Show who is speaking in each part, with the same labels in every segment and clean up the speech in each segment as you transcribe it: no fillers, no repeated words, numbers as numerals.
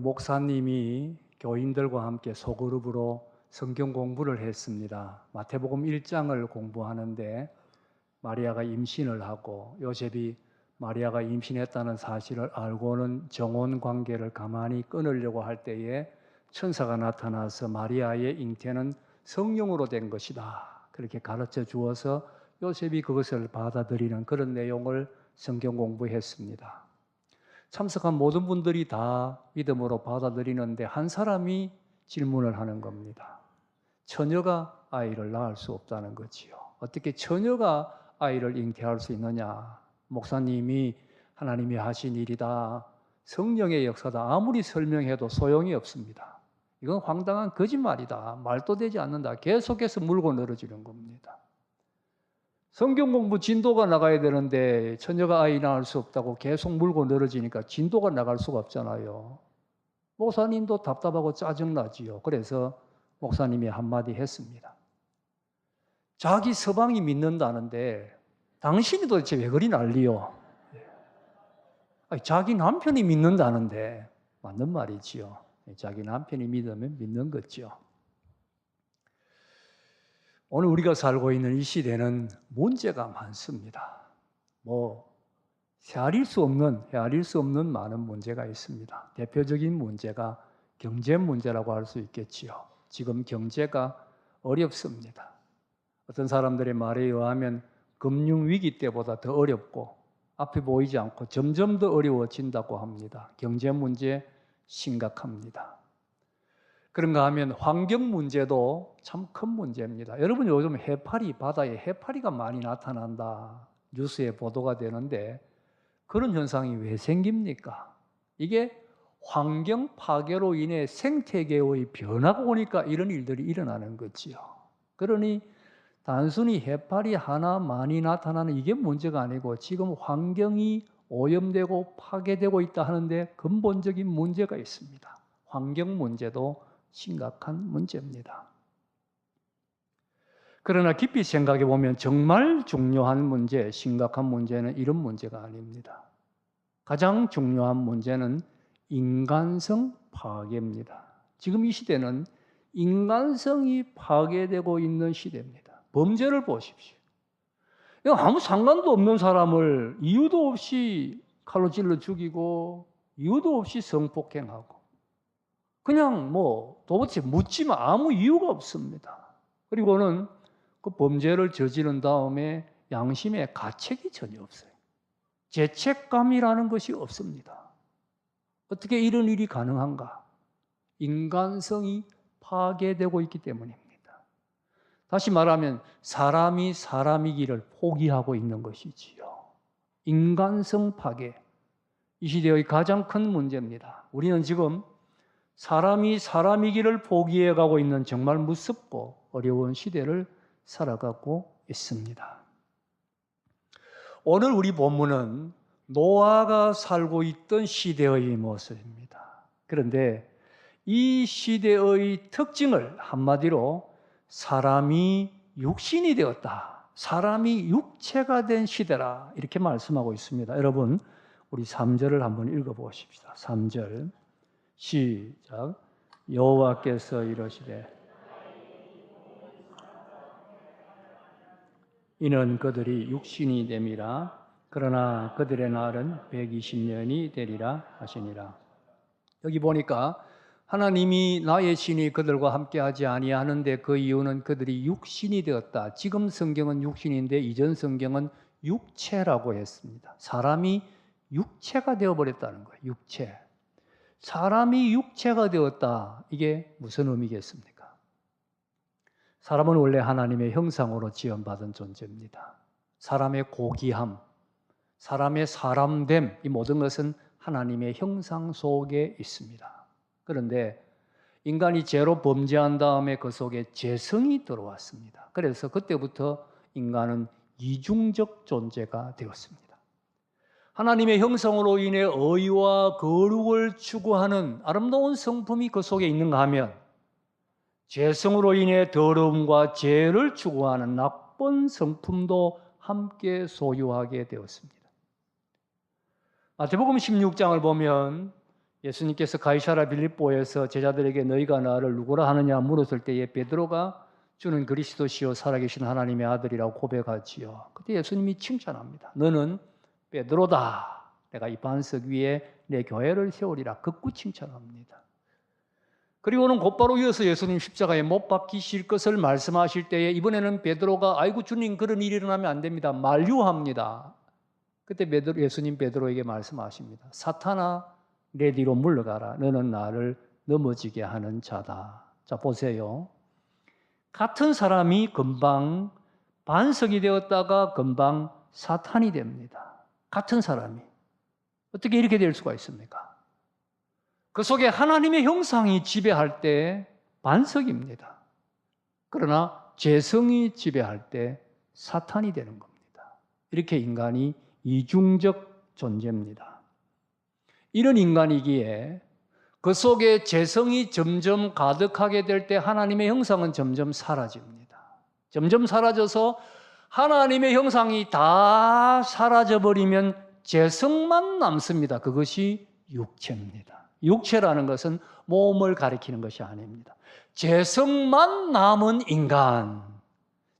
Speaker 1: 목사님이 교인들과 함께 소그룹으로 성경 공부를 했습니다. 마태복음 1장을 공부하는데 마리아가 임신을 하고 요셉이 마리아가 임신했다는 사실을 알고는 정혼 관계를 가만히 끊으려고 할 때에 천사가 나타나서 마리아의 잉태는 성령으로 된 것이다, 그렇게 가르쳐 주어서 요셉이 그것을 받아들이는 그런 내용을 성경 공부했습니다. 참석한 모든 분들이 다 믿음으로 받아들이는데 한 사람이 질문을 하는 겁니다. 처녀가 아이를 낳을 수 없다는 거지요. 어떻게 처녀가 아이를 잉태할 수 있느냐? 목사님이 하나님이 하신 일이다, 성령의 역사다, 아무리 설명해도 소용이 없습니다. 이건 황당한 거짓말이다, 말도 되지 않는다, 계속해서 물고 늘어지는 겁니다. 성경 공부 진도가 나가야 되는데 처녀가 아이 낳을 수 없다고 계속 물고 늘어지니까 진도가 나갈 수가 없잖아요. 목사님도 답답하고 짜증나지요. 그래서 목사님이 한마디 했습니다. 자기 서방이 믿는다는데 당신이 도대체 왜 그리 난리요? 자기 남편이 믿는다는데, 맞는 말이지요. 자기 남편이 믿으면 믿는 거죠. 오늘 우리가 살고 있는 이 시대는 문제가 많습니다. 헤아릴 수 없는 많은 문제가 있습니다. 대표적인 문제가 경제 문제라고 할 수 있겠지요. 지금 경제가 어렵습니다. 어떤 사람들의 말에 의하면 금융위기 때보다 더 어렵고 앞이 보이지 않고 점점 더 어려워진다고 합니다. 경제 문제 심각합니다. 그런가 하면 환경 문제도 참 큰 문제입니다. 여러분, 요즘 바다에 해파리가 많이 나타난다, 뉴스에 보도가 되는데 그런 현상이 왜 생깁니까? 이게 환경 파괴로 인해 생태계의 변화가 오니까 이런 일들이 일어나는 거지요. 그러니 단순히 해파리 하나 많이 나타나는 이게 문제가 아니고 지금 환경이 오염되고 파괴되고 있다 하는데 근본적인 문제가 있습니다. 환경 문제도 심각한 문제입니다. 그러나 깊이 생각해 보면 정말 중요한 문제, 심각한 문제는 이런 문제가 아닙니다. 가장 중요한 문제는 인간성 파괴입니다. 지금 이 시대는 인간성이 파괴되고 있는 시대입니다. 범죄를 보십시오. 아무 상관도 없는 사람을 이유도 없이 칼로 찔러 죽이고 이유도 없이 성폭행하고 그냥 도대체 묻지만 아무 이유가 없습니다. 그리고는 그 범죄를 저지른 다음에 양심에 가책이 전혀 없어요. 죄책감이라는 것이 없습니다. 어떻게 이런 일이 가능한가? 인간성이 파괴되고 있기 때문입니다. 다시 말하면 사람이 사람이기를 포기하고 있는 것이지요. 인간성 파괴, 이 시대의 가장 큰 문제입니다. 우리는 지금 사람이 사람이기를 포기해가고 있는 정말 무섭고 어려운 시대를 살아가고 있습니다. 오늘 우리 본문은 노아가 살고 있던 시대의 모습입니다. 그런데 이 시대의 특징을 한마디로 사람이 육신이 되었다, 사람이 육체가 된 시대라, 이렇게 말씀하고 있습니다. 여러분, 우리 3절을 한번 읽어보십시다. 3절 시작. 여호와께서 이러시되 이는 그들이 육신이 됨이라. 그러나 그들의 날은 120년이 되리라 하시니라. 여기 보니까 하나님이 나의 신이 그들과 함께하지 아니하는데 그 이유는 그들이 육신이 되었다. 지금 성경은 육신인데 이전 성경은 육체라고 했습니다. 사람이 육체가 되어버렸다는 거예요. 육체. 사람이 육체가 되었다. 이게 무슨 의미겠습니까? 사람은 원래 하나님의 형상으로 지음받은 존재입니다. 사람의 고귀함, 사람의 사람됨, 이 모든 것은 하나님의 형상 속에 있습니다. 그런데 인간이 죄로 범죄한 다음에 그 속에 죄성이 들어왔습니다. 그래서 그때부터 인간은 이중적 존재가 되었습니다. 하나님의 형상으로 인해 의와 거룩을 추구하는 아름다운 성품이 그 속에 있는가 하면 죄성으로 인해 더러움과 죄를 추구하는 나쁜 성품도 함께 소유하게 되었습니다. 마태복음 16장을 보면 예수님께서 가이사랴 빌립보에서 제자들에게 너희가 나를 누구라 하느냐 물었을 때에 베드로가 주는 그리스도시요 살아계신 하나님의 아들이라고 고백하지요. 그때 예수님이 칭찬합니다. 너는 베드로다. 내가 이 반석 위에 내 교회를 세우리라. 극구 칭찬합니다. 그리고는 곧바로 이어서 예수님 십자가에 못 박히실 것을 말씀하실 때에 이번에는 베드로가 아이고 주님 그런 일이 일어나면 안 됩니다. 만류합니다. 그때 예수님 베드로에게 말씀하십니다. 사탄아 내 뒤로 물러가라. 너는 나를 넘어지게 하는 자다. 자 보세요. 같은 사람이 금방 반석이 되었다가 금방 사탄이 됩니다. 같은 사람이. 어떻게 이렇게 될 수가 있습니까? 그 속에 하나님의 형상이 지배할 때 반석입니다. 그러나 죄성이 지배할 때 사탄이 되는 겁니다. 이렇게 인간이 이중적 존재입니다. 이런 인간이기에 그 속에 죄성이 점점 가득하게 될 때 하나님의 형상은 점점 사라집니다. 점점 사라져서 하나님의 형상이 다 사라져버리면 죄성만 남습니다. 그것이 육체입니다. 육체라는 것은 몸을 가리키는 것이 아닙니다. 죄성만 남은 인간,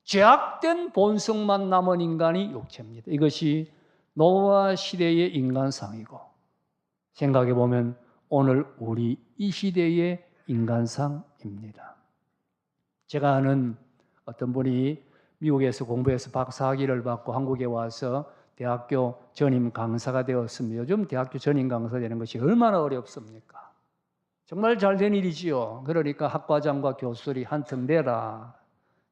Speaker 1: 죄악된 본성만 남은 인간이 육체입니다. 이것이 노아 시대의 인간상이고 생각해 보면 오늘 우리 이 시대의 인간상입니다. 제가 아는 어떤 분이 미국에서 공부해서 박사학위를 받고 한국에 와서 대학교 전임 강사가 되었습니다. 요즘 대학교 전임 강사 되는 것이 얼마나 어렵습니까? 정말 잘 된 일이지요. 그러니까 학과장과 교수들이 한턱 내라.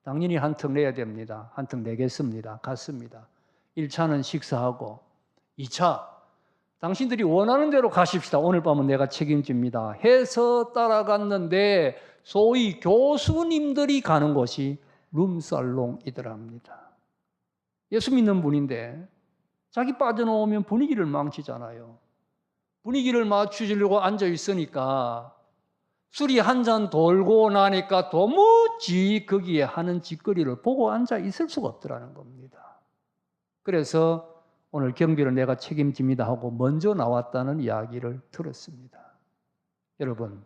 Speaker 1: 당연히 한턱 내야 됩니다. 한턱 내겠습니다. 갔습니다. 1차는 식사하고 2차 당신들이 원하는 대로 가십시다. 오늘 밤은 내가 책임집니다. 해서 따라갔는데 소위 교수님들이 가는 곳이 룸살롱이더랍니다. 예수 믿는 분인데 자기 빠져나오면 분위기를 망치잖아요. 분위기를 맞추려고 앉아 있으니까 술이 한 잔 돌고 나니까 도무지 거기에 하는 짓거리를 보고 앉아 있을 수가 없더라는 겁니다. 그래서 오늘 경비를 내가 책임집니다 하고 먼저 나왔다는 이야기를 들었습니다. 여러분,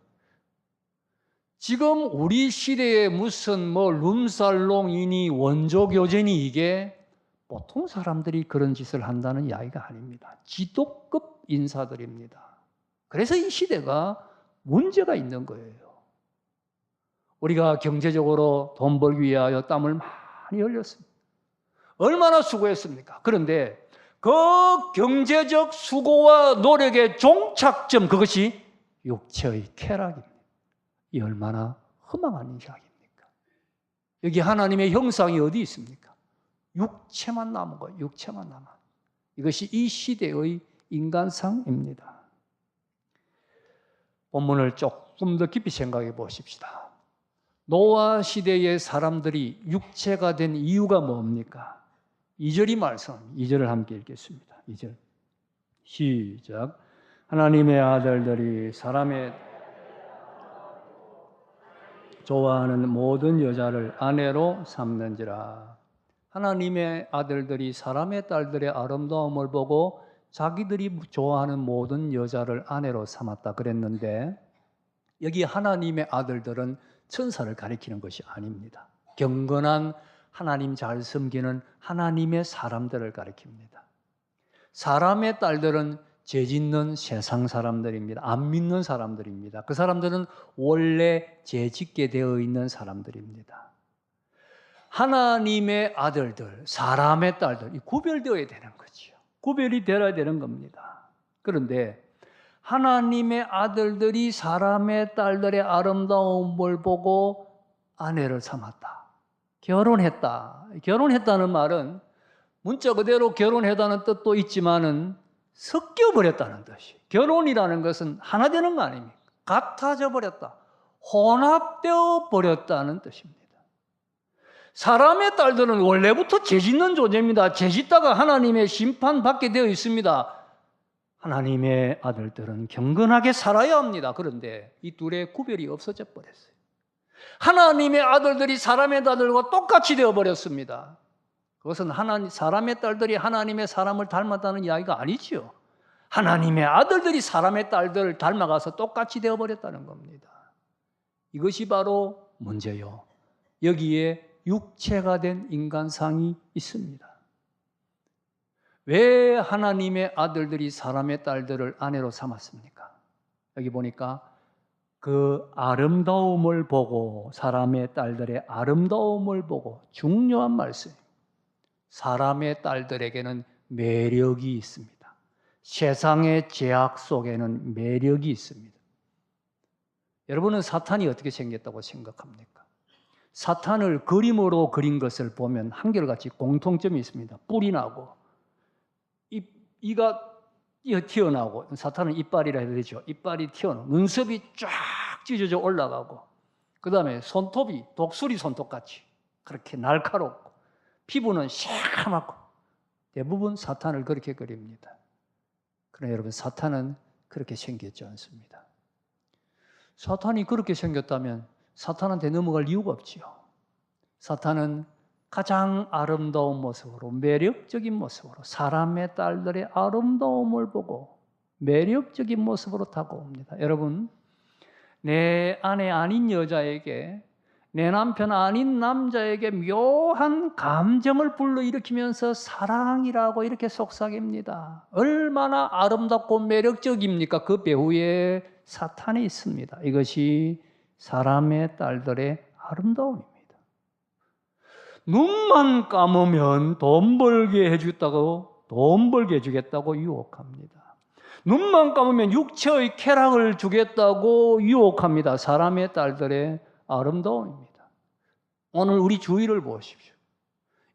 Speaker 1: 지금 우리 시대에 무슨 룸살롱이니 원조교제니 이게 보통 사람들이 그런 짓을 한다는 이야기가 아닙니다. 지도급 인사들입니다. 그래서 이 시대가 문제가 있는 거예요. 우리가 경제적으로 돈 벌기 위하여 땀을 많이 흘렸습니다. 얼마나 수고했습니까? 그런데 그 경제적 수고와 노력의 종착점, 그것이 육체의 쾌락입니다. 이 얼마나 허망한 이야기입니까? 여기 하나님의 형상이 어디 있습니까? 육체만 남은 거예요. 육체만 남아. 이것이 이 시대의 인간상입니다. 본문을 조금 더 깊이 생각해 보십시다. 노아 시대의 사람들이 육체가 된 이유가 뭡니까? 2절이 말씀합니다. 2절을 함께 읽겠습니다. 2절 시작. 하나님의 아들들이 사람의 좋아하는 모든 여자를 아내로 삼는지라. 하나님의 아들들이 사람의 딸들의 아름다움을 보고 자기들이 좋아하는 모든 여자를 아내로 삼았다 그랬는데 여기 하나님의 아들들은 천사를 가리키는 것이 아닙니다. 경건한 하나님 잘 섬기는 하나님의 사람들을 가리킵니다. 사람의 딸들은 죄 짓는 세상 사람들입니다. 안 믿는 사람들입니다. 그 사람들은 원래 죄 짓게 되어 있는 사람들입니다. 하나님의 아들들, 사람의 딸들, 구별되어야 되는 거죠. 구별이 되어야 되는 겁니다. 그런데 하나님의 아들들이 사람의 딸들의 아름다움을 보고 아내를 삼았다. 결혼했다. 결혼했다는 말은 문자 그대로 결혼했다는 뜻도 있지만은 섞여버렸다는 뜻이. 결혼이라는 것은 하나 되는 거 아닙니까? 같아져 버렸다. 혼합되어 버렸다는 뜻입니다. 사람의 딸들은 원래부터 죄짓는 존재입니다. 죄짓다가 하나님의 심판받게 되어 있습니다. 하나님의 아들들은 경건하게 살아야 합니다. 그런데 이 둘의 구별이 없어져 버렸어요. 하나님의 아들들이 사람의 딸들과 똑같이 되어버렸습니다. 그것은 사람의 딸들이 하나님의 사람을 닮았다는 이야기가 아니지요. 하나님의 아들들이 사람의 딸들을 닮아가서 똑같이 되어버렸다는 겁니다. 이것이 바로 문제요. 여기에 육체가 된 인간상이 있습니다. 왜 하나님의 아들들이 사람의 딸들을 아내로 삼았습니까? 여기 보니까 그 아름다움을 보고, 사람의 딸들의 아름다움을 보고, 중요한 말씀. 사람의 딸들에게는 매력이 있습니다. 세상의 제약 속에는 매력이 있습니다. 여러분은 사탄이 어떻게 생겼다고 생각합니까? 사탄을 그림으로 그린 것을 보면 한결같이 공통점이 있습니다. 뿔이 나고, 이가 튀어나오고, 사탄은 이빨이라 해야 되죠. 이빨이 튀어나오고, 눈썹이 쫙 찢어져 올라가고, 그 다음에 손톱이 독수리 손톱같이 그렇게 날카롭고, 피부는 새카맣고, 대부분 사탄을 그렇게 그립니다. 그러나 여러분, 사탄은 그렇게 생겼지 않습니다. 사탄이 그렇게 생겼다면 사탄한테 넘어갈 이유가 없지요. 사탄은 가장 아름다운 모습으로, 매력적인 모습으로, 사람의 딸들의 아름다움을 보고 매력적인 모습으로 다가옵니다. 여러분, 내 아내 아닌 여자에게, 내 남편 아닌 남자에게 묘한 감정을 불러일으키면서 사랑이라고 이렇게 속삭입니다. 얼마나 아름답고 매력적입니까? 그 배후에 사탄이 있습니다. 이것이 사람의 딸들의 아름다움입니다. 눈만 감으면 돈 벌게 해주겠다고 유혹합니다. 눈만 감으면 육체의 쾌락을 주겠다고 유혹합니다. 사람의 딸들의 아름다움입니다. 오늘 우리 주위를 보십시오.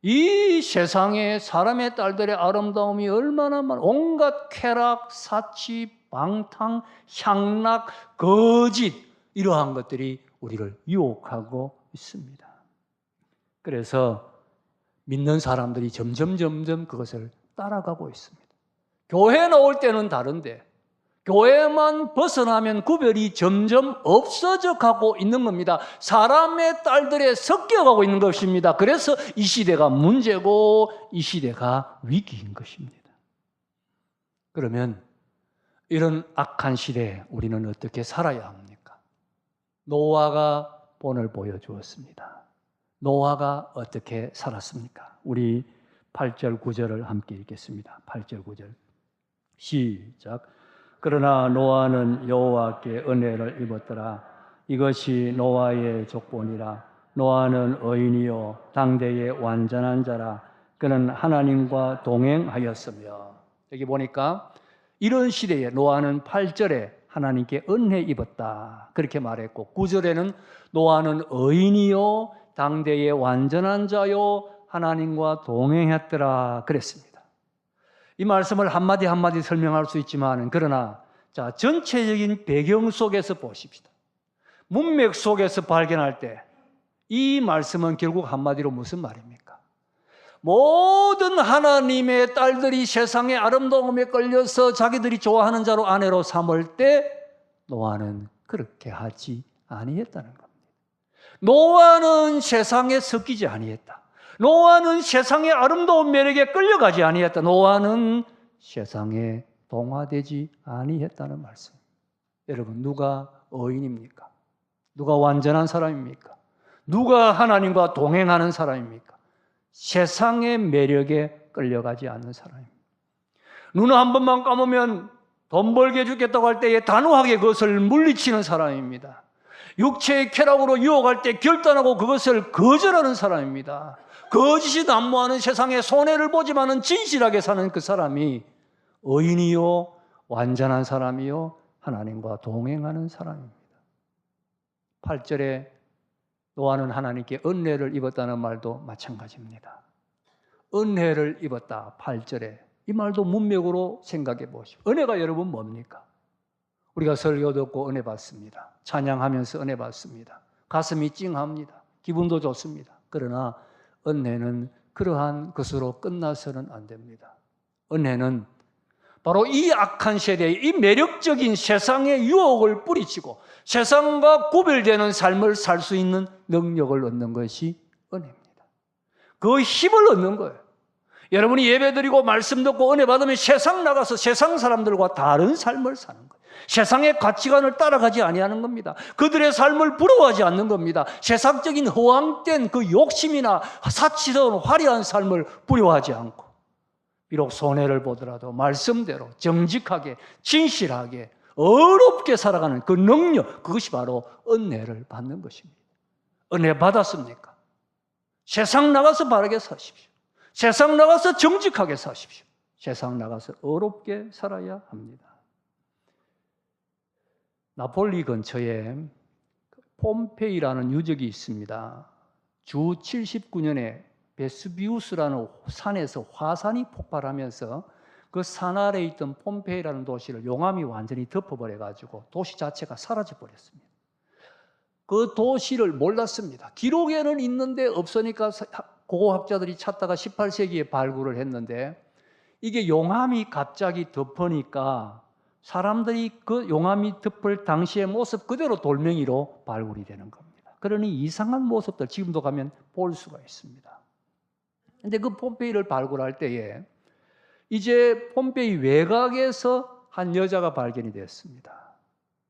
Speaker 1: 이 세상에 사람의 딸들의 아름다움이 얼마나 많아. 온갖 쾌락, 사치, 방탕, 향락, 거짓, 이러한 것들이 우리를 유혹하고 있습니다. 그래서 믿는 사람들이 점점 그것을 따라가고 있습니다. 교회 나올 때는 다른데, 교회만 벗어나면 구별이 점점 없어져 가고 있는 겁니다. 사람의 딸들에 섞여가고 있는 것입니다. 그래서 이 시대가 문제고 이 시대가 위기인 것입니다. 그러면 이런 악한 시대에 우리는 어떻게 살아야 합니까? 노아가 본을 보여주었습니다. 노아가 어떻게 살았습니까? 우리 8절 9절을 함께 읽겠습니다. 8절 9절 시작. 그러나 노아는 여호와께 은혜를 입었더라. 이것이 노아의 족본이라. 노아는 의인이요 당대의 완전한 자라. 그는 하나님과 동행하였으며. 여기 보니까 이런 시대에 노아는 8절에 하나님께 은혜 입었다 그렇게 말했고, 9절에는 노아는 의인이요 당대의 완전한 자요 하나님과 동행했더라 그랬습니다. 이 말씀을 한마디 한마디 설명할 수 있지만, 그러나 자, 전체적인 배경 속에서 보십시다. 문맥 속에서 발견할 때 이 말씀은 결국 한마디로 무슨 말입니까? 모든 하나님의 딸들이 세상의 아름다움에 끌려서 자기들이 좋아하는 자로 아내로 삼을 때 노아는 그렇게 하지 아니했다는 겁니다. 노아는 세상에 섞이지 아니했다. 노아는 세상의 아름다운 매력에 끌려가지 아니했다. 노아는 세상에 동화되지 아니했다는 말씀. 여러분, 누가 의인입니까? 누가 완전한 사람입니까? 누가 하나님과 동행하는 사람입니까? 세상의 매력에 끌려가지 않는 사람입니다. 눈을 한 번만 감으면 돈 벌게 해주겠다고 할 때에 단호하게 그것을 물리치는 사람입니다. 육체의 쾌락으로 유혹할 때 결단하고 그것을 거절하는 사람입니다. 거짓이 난무하는 세상에 손해를 보지만은 진실하게 사는 그 사람이 의인이요 완전한 사람이요 하나님과 동행하는 사람입니다. 8절에 노아는 하나님께 은혜를 입었다는 말도 마찬가지입니다. 은혜를 입었다 8절에 이 말도 문맥으로 생각해 보십시오. 은혜가 여러분 뭡니까? 우리가 설교 듣고 은혜 받습니다. 찬양하면서 은혜 받습니다. 가슴이 찡합니다. 기분도 좋습니다. 그러나 은혜는 그러한 것으로 끝나서는 안 됩니다. 은혜는 바로 이 악한 세대에 이 매력적인 세상의 유혹을 뿌리치고 세상과 구별되는 삶을 살 수 있는 능력을 얻는 것이 은혜입니다. 그 힘을 얻는 거예요. 여러분이 예배드리고 말씀 듣고 은혜 받으면 세상 나가서 세상 사람들과 다른 삶을 사는 거예요. 세상의 가치관을 따라가지 아니하는 겁니다. 그들의 삶을 부러워하지 않는 겁니다. 세상적인 허황된 그 욕심이나 사치스러운 화려한 삶을 부러워하지 않고, 비록 손해를 보더라도 말씀대로 정직하게 진실하게 어렵게 살아가는 그 능력, 그것이 바로 은혜를 받는 것입니다. 은혜 받았습니까? 세상 나가서 바르게 사십시오. 세상 나가서 정직하게 사십시오. 세상 나가서 어렵게 살아야 합니다. 나폴리 근처에 폼페이라는 유적이 있습니다. 주 79년에 베스비우스라는 산에서 화산이 폭발하면서 그 산 아래에 있던 폼페이라는 도시를 용암이 완전히 덮어버려가지고 도시 자체가 사라져버렸습니다. 그 도시를 몰랐습니다. 기록에는 있는데 없으니까 고고학자들이 찾다가 18세기에 발굴을 했는데, 이게 용암이 갑자기 덮으니까 사람들이 그 용암이 덮을 당시의 모습 그대로 돌멩이로 발굴이 되는 겁니다. 그러니 이상한 모습들 지금도 가면 볼 수가 있습니다. 근데 그 폼페이를 발굴할 때에 이제 폼페이 외곽에서 한 여자가 발견이 됐습니다.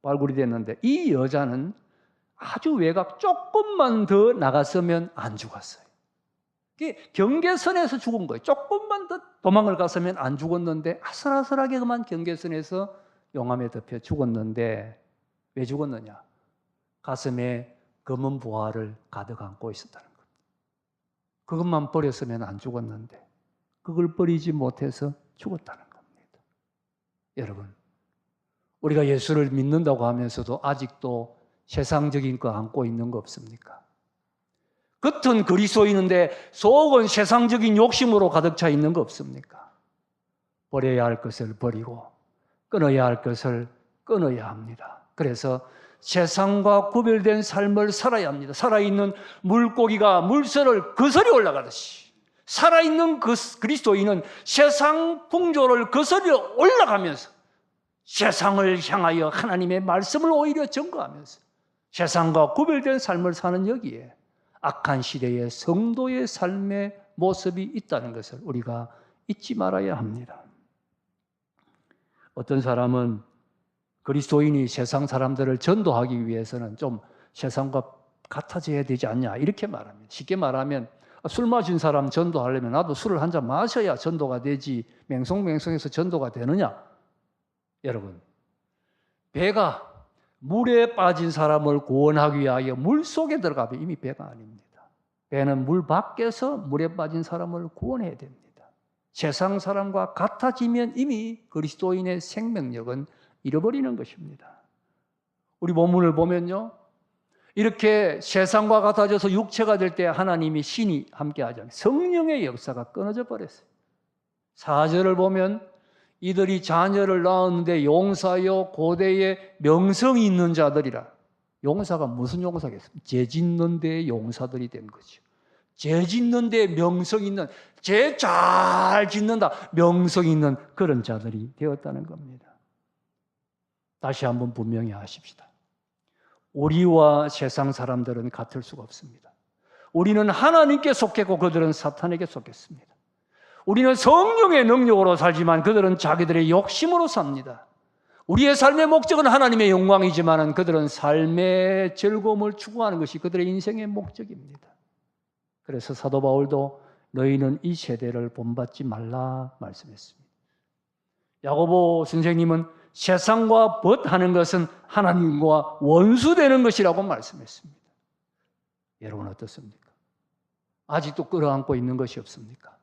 Speaker 1: 발굴이 됐는데 이 여자는 아주 외곽 조금만 더 나갔으면 안 죽었어요. 경계선에서 죽은 거예요. 조금만 더 도망을 갔으면 안 죽었는데 아슬아슬하게 그만 경계선에서 용암에 덮여 죽었는데, 왜 죽었느냐? 가슴에 검은 부하를 가득 안고 있었다는 겁니다. 그것만 버렸으면 안 죽었는데 그걸 버리지 못해서 죽었다는 겁니다. 여러분, 우리가 예수를 믿는다고 하면서도 아직도 세상적인 거 안고 있는 거 없습니까? 겉은 그리스도인인데 속은 세상적인 욕심으로 가득 차 있는 거 없습니까? 버려야 할 것을 버리고 끊어야 할 것을 끊어야 합니다. 그래서 세상과 구별된 삶을 살아야 합니다. 살아있는 물고기가 물살을 거슬러 올라가듯이 살아있는 그리스도인은 세상 풍조를 거슬러 올라가면서 세상을 향하여 하나님의 말씀을 오히려 증거하면서 세상과 구별된 삶을 사는 여기에 악한 시대의 성도의 삶의 모습이 있다는 것을 우리가 잊지 말아야 합니다. 어떤 사람은 그리스도인이 세상 사람들을 전도하기 위해서는 좀 세상과 같아져야 되지 않냐 이렇게 말합니다. 쉽게 말하면 술 마신 사람 전도하려면 나도 술을 한 잔 마셔야 전도가 되지 맹송맹송해서 전도가 되느냐? 여러분, 배가 물에 빠진 사람을 구원하기 위하여 물속에 들어가면 이미 배가 아닙니다. 배는 물 밖에서 물에 빠진 사람을 구원해야 됩니다. 세상 사람과 같아지면 이미 그리스도인의 생명력은 잃어버리는 것입니다. 우리 본문을 보면요, 이렇게 세상과 같아져서 육체가 될 때 하나님이 신이 함께하지 않아요. 성령의 역사가 끊어져 버렸어요. 4절을 보면 이들이 자녀를 낳았는데 용사요 고대에 명성이 있는 자들이라. 용사가 무슨 용사겠습니까? 죄 짓는 데의 용사들이 된 거죠. 죄 짓는 데에 명성 있는, 죄 잘 짓는다 명성 있는 그런 자들이 되었다는 겁니다. 다시 한번 분명히 하십시다. 우리와 세상 사람들은 같을 수가 없습니다. 우리는 하나님께 속했고 그들은 사탄에게 속했습니다. 우리는 성령의 능력으로 살지만 그들은 자기들의 욕심으로 삽니다. 우리의 삶의 목적은 하나님의 영광이지만 그들은 삶의 즐거움을 추구하는 것이 그들의 인생의 목적입니다. 그래서 사도 바울도 너희는 이 세대를 본받지 말라 말씀했습니다. 야고보 선생님은 세상과 벗하는 것은 하나님과 원수되는 것이라고 말씀했습니다. 여러분 어떻습니까? 아직도 끌어안고 있는 것이 없습니까?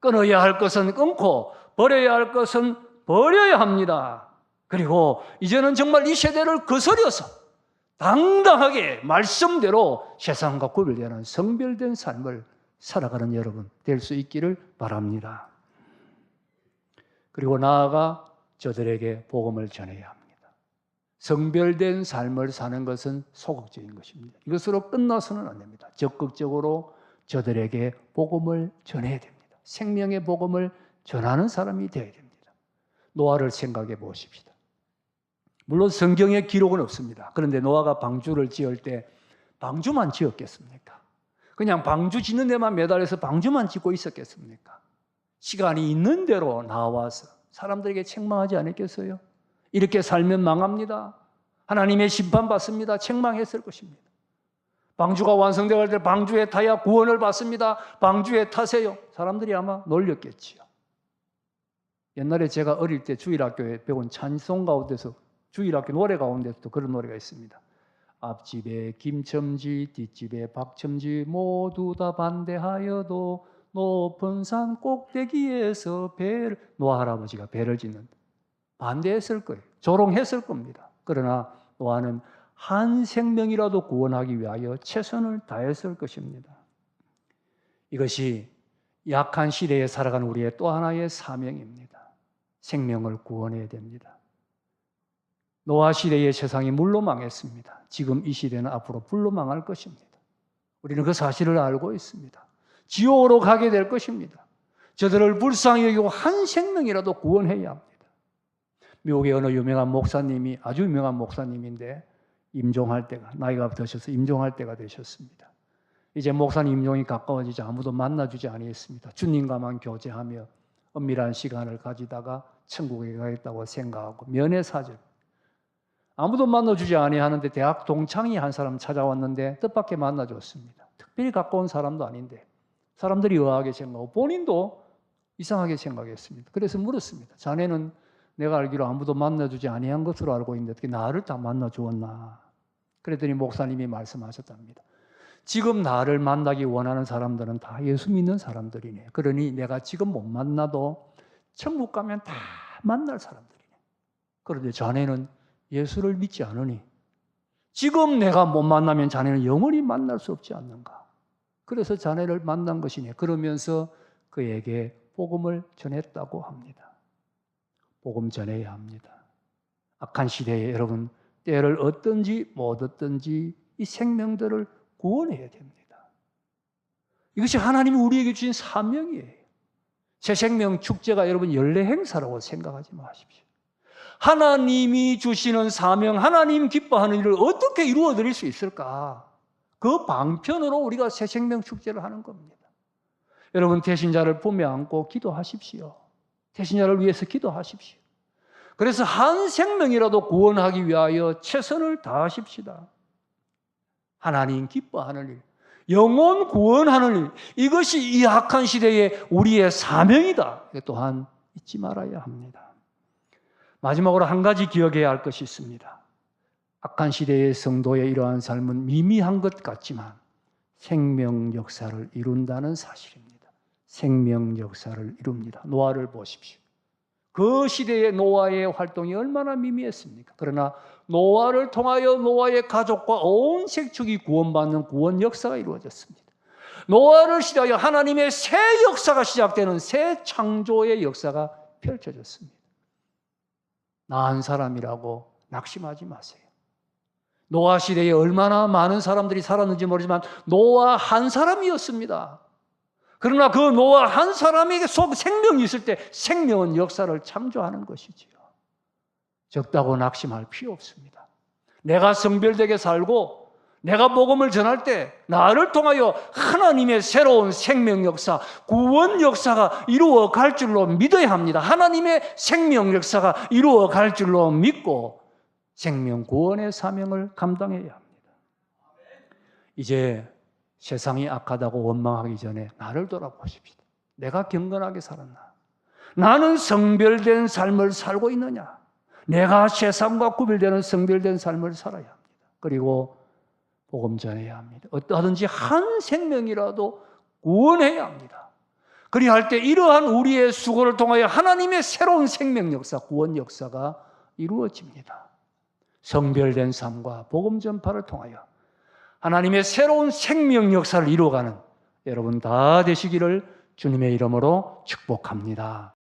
Speaker 1: 끊어야 할 것은 끊고 버려야 할 것은 버려야 합니다. 그리고 이제는 정말 이 세대를 거스려서 당당하게 말씀대로 세상과 구별되는 성별된 삶을 살아가는 여러분 될 수 있기를 바랍니다. 그리고 나아가 저들에게 복음을 전해야 합니다. 성별된 삶을 사는 것은 소극적인 것입니다. 이것으로 끝나서는 안 됩니다. 적극적으로 저들에게 복음을 전해야 됩니다. 생명의 복음을 전하는 사람이 되어야 됩니다. 노아를 생각해 보십시다. 물론 성경에 기록은 없습니다. 그런데 노아가 방주를 지을 때 방주만 지었겠습니까? 그냥 방주 짓는 데만 매달려서 방주만 짓고 있었겠습니까? 시간이 있는 대로 나와서 사람들에게 책망하지 않았겠어요? 이렇게 살면 망합니다. 하나님의 심판받습니다. 책망했을 것입니다. 방주가 완성될 때 방주에 타야 구원을 받습니다. 방주에 타세요. 사람들이 아마 놀렸겠지요. 옛날에 제가 어릴 때 주일학교에 배운 찬송 가운데서 주일학교 노래 가운데서도 그런 노래가 있습니다. 앞집에 김첨지, 뒷집에 박첨지 모두 다 반대하여도 높은 산 꼭대기에서 노할아버지가 배를 짓는다. 반대했을 거예요. 조롱했을 겁니다. 그러나 노아는 한 생명이라도 구원하기 위하여 최선을 다했을 것입니다. 이것이 약한 시대에 살아가는 우리의 또 하나의 사명입니다. 생명을 구원해야 됩니다. 노아 시대의 세상이 물로 망했습니다. 지금 이 시대는 앞으로 불로 망할 것입니다. 우리는 그 사실을 알고 있습니다. 지옥으로 가게 될 것입니다. 저들을 불쌍히 여기고 한 생명이라도 구원해야 합니다. 미국의 어느 유명한 목사님이, 아주 유명한 목사님인데 임종할 때가, 나이가 드셔서 임종할 때가 되셨습니다. 이제 목사님 임종이 가까워지지 아무도 만나주지 아니했습니다. 주님과만 교제하며 은밀한 시간을 가지다가 천국에 가겠다고 생각하고 면회사절, 아무도 만나주지 아니하는데 대학 동창이 한 사람 찾아왔는데 뜻밖의 만나줬습니다. 특별히 가까운 사람도 아닌데 사람들이 의아하게 생각하고 본인도 이상하게 생각했습니다. 그래서 물었습니다. 자네는 내가 알기로 아무도 만나주지 아니한 것으로 알고 있는데 어떻게 나를 다 만나주었나? 그랬더니 목사님이 말씀하셨답니다. 지금 나를 만나기 원하는 사람들은 다 예수 믿는 사람들이네. 그러니 내가 지금 못 만나도 천국 가면 다 만날 사람들이네. 그런데 자네는 예수를 믿지 않으니 지금 내가 못 만나면 자네는 영원히 만날 수 없지 않는가? 그래서 자네를 만난 것이네. 그러면서 그에게 복음을 전했다고 합니다. 복음 전해야 합니다. 악한 시대에 여러분 때를 얻든지 못 얻든지 이 생명들을 구원해야 됩니다. 이것이 하나님이 우리에게 주신 사명이에요. 새 생명 축제가 여러분 연례 행사라고 생각하지 마십시오. 하나님이 주시는 사명, 하나님 기뻐하는 일을 어떻게 이루어 드릴 수 있을까? 그 방편으로 우리가 새 생명 축제를 하는 겁니다. 여러분 태신자를 품에 안고 기도하십시오. 태신자를 위해서 기도하십시오. 그래서 한 생명이라도 구원하기 위하여 최선을 다하십시다. 하나님 기뻐하는 일, 영혼 구원하는 일, 이것이 이 악한 시대에 우리의 사명이다. 이것 또한 잊지 말아야 합니다. 마지막으로 한 가지 기억해야 할 것이 있습니다. 악한 시대의 성도의 이러한 삶은 미미한 것 같지만 생명 역사를 이룬다는 사실입니다. 생명 역사를 이룹니다. 노아를 보십시오. 그 시대의 노아의 활동이 얼마나 미미했습니까? 그러나 노아를 통하여 노아의 가족과 온 색축이 구원받는 구원 역사가 이루어졌습니다. 노아를 시대하여 하나님의 새 역사가 시작되는 새 창조의 역사가 펼쳐졌습니다. 나 한 사람이라고 낙심하지 마세요. 노아 시대에 얼마나 많은 사람들이 살았는지 모르지만 노아 한 사람이었습니다. 그러나 그 노아 한 사람에게 속 생명이 있을 때 생명은 역사를 창조하는 것이지요. 적다고 낙심할 필요 없습니다. 내가 성별되게 살고 내가 복음을 전할 때 나를 통하여 하나님의 새로운 생명 역사, 구원 역사가 이루어 갈 줄로 믿어야 합니다. 하나님의 생명 역사가 이루어 갈 줄로 믿고 생명 구원의 사명을 감당해야 합니다. 이제 세상이 악하다고 원망하기 전에 나를 돌아보십시다. 내가 경건하게 살았나? 나는 성별된 삶을 살고 있느냐? 내가 세상과 구별되는 성별된 삶을 살아야 합니다. 그리고 복음 전해야 합니다. 어떠하든지 한 생명이라도 구원해야 합니다. 그리할 때 이러한 우리의 수고를 통하여 하나님의 새로운 생명 역사, 구원 역사가 이루어집니다. 성별된 삶과 복음 전파를 통하여 하나님의 새로운 생명 역사를 이루어가는 여러분 다 되시기를 주님의 이름으로 축복합니다.